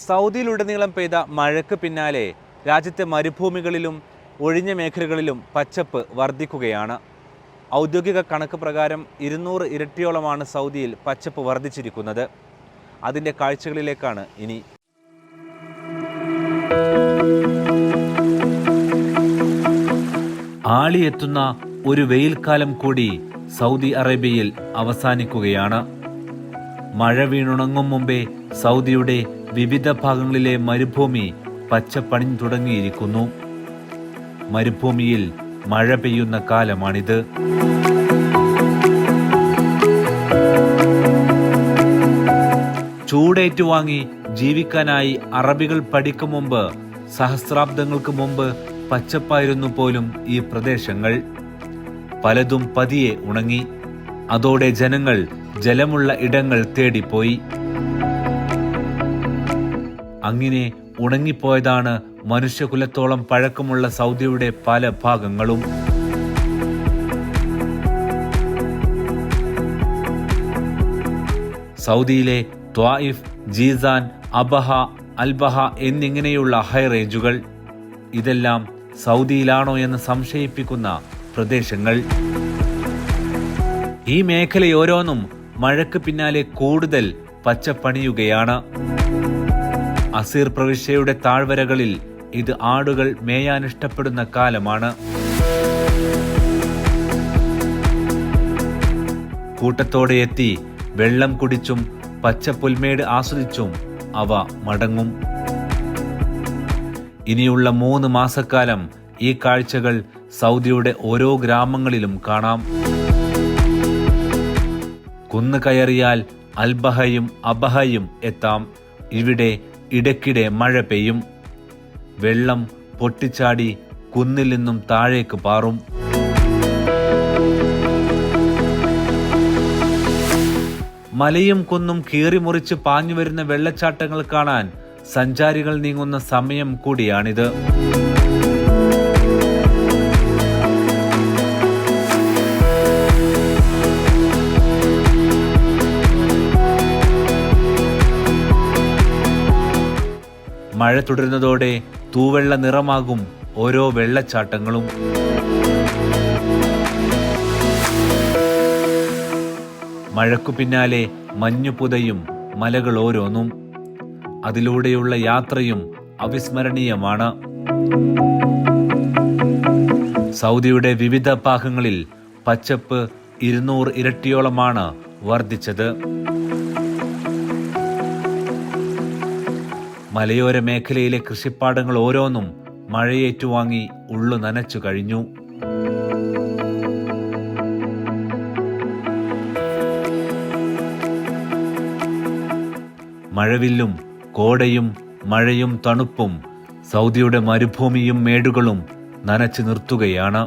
സൗദിയിലുടനീളം പെയ്ത മഴയ്ക്ക് പിന്നാലെ രാജ്യത്തെ മരുഭൂമികളിലും ഒഴിഞ്ഞ മേഖലകളിലും പച്ചപ്പ് വർദ്ധിക്കുകയാണ്. ഔദ്യോഗിക കണക്ക് പ്രകാരം 200 ഇരട്ടിയോളമാണ് സൗദിയിൽ പച്ചപ്പ് വർദ്ധിച്ചിരിക്കുന്നത്. അതിൻ്റെ കാഴ്ചകളിലേക്കാണ് ഇനി. ആളിയെത്തുന്ന ഒരു വെയിൽക്കാലം കൂടി സൗദി അറേബ്യയിൽ അവസാനിക്കുകയാണ്. മഴ വീണുണങ്ങും മുമ്പേ സൗദിയുടെ വിവിധ ഭാഗങ്ങളിലെ മരുഭൂമി പച്ചപ്പണിഞ്ഞു തുടങ്ങിയിരിക്കുന്നു. മരുഭൂമിയിൽ മഴ പെയ്യുന്ന കാലമാണിത്. ചൂടേറ്റുവാങ്ങി ജീവിക്കാനായി അറബികൾ പഠിക്കും മുമ്പ്, സഹസ്രാബ്ദങ്ങൾക്ക് മുമ്പ് പച്ചപ്പായിരുന്നു പോലും ഈ പ്രദേശങ്ങൾ. പലതും പതിയെ ഉണങ്ങി. അതോടെ ജനങ്ങൾ ജലമുള്ള ഇടങ്ങൾ തേടിപ്പോയി. അങ്ങനെ ഉണങ്ങിപ്പോയതാണ് മനുഷ്യകുലത്തോളം പഴക്കമുള്ള സൗദിയുടെ പല ഭാഗങ്ങളും. സൗദിയിലെ ത്വായിഫ്, ജീസാൻ, അബഹ, അൽബഹ എന്നിങ്ങനെയുള്ള ഹൈ റേഞ്ചുകൾ, ഇതെല്ലാം സൗദിയിലാണോ എന്ന് സംശയിപ്പിക്കുന്ന പ്രദേശങ്ങൾ. ഈ മേഖലയോരോന്നും മഴയ്ക്ക് പിന്നാലെ കൂടുതൽ പച്ചപ്പണിയുകയാണ്. അസീർ പ്രവിശ്യയുടെ താഴ്വരകളിൽ ഇത് ആടുകൾ മേയാനിഷ്ടപ്പെടുന്ന കാലമാണ്. കൂട്ടത്തോടെ എത്തി വെള്ളം കുടിച്ചും പച്ചപ്പുൽമേട് ആസ്വദിച്ചും അവ മടങ്ങും. ഇനിയുള്ള 3 മാസക്കാലം ഈ കാഴ്ചകൾ സൗദിയുടെ ഓരോ ഗ്രാമങ്ങളിലും കാണാം. കുന്ന് കയറിയാൽ അൽബഹയും അബഹയും എത്താം. ഇവിടെ ഇടയ്ക്കിടെ മഴ പെയ്യും. വെള്ളം പൊട്ടിച്ചാടി കുന്നിൽ നിന്നും താഴേക്ക് പാറും. മലയും കുന്നും കീറിമുറിച്ച് പാഞ്ഞുവരുന്ന വെള്ളച്ചാട്ടങ്ങൾ കാണാൻ സഞ്ചാരികൾ നീങ്ങുന്ന സമയം കൂടിയാണിത്. മഴ തുടരുന്നതോടെ തൂവെള്ള നിറമാകും ഓരോ വെള്ളച്ചാട്ടങ്ങളും. മഴക്കു പിന്നാലെ മഞ്ഞുപുതയും മലകൾ ഓരോന്നും. അതിലൂടെയുള്ള യാത്രയും അവിസ്മരണീയമാണ്. സൗദിയുടെ വിവിധ ഭാഗങ്ങളിൽ പച്ചപ്പ് 200 ഇരട്ടിയോളമാണ് വർദ്ധിച്ചത്. മലയോര മേഖലയിലെ കൃഷിപ്പാടങ്ങൾ ഓരോന്നും മഴയേറ്റുവാങ്ങി ഉള്ളു നനച്ചു കഴിഞ്ഞു. മഴവില്ലും കോടയും മഴയും തണുപ്പും സൗദിയുടെ മരുഭൂമിയും മേടുകളും നനച്ചു നിർത്തുകയാണ്.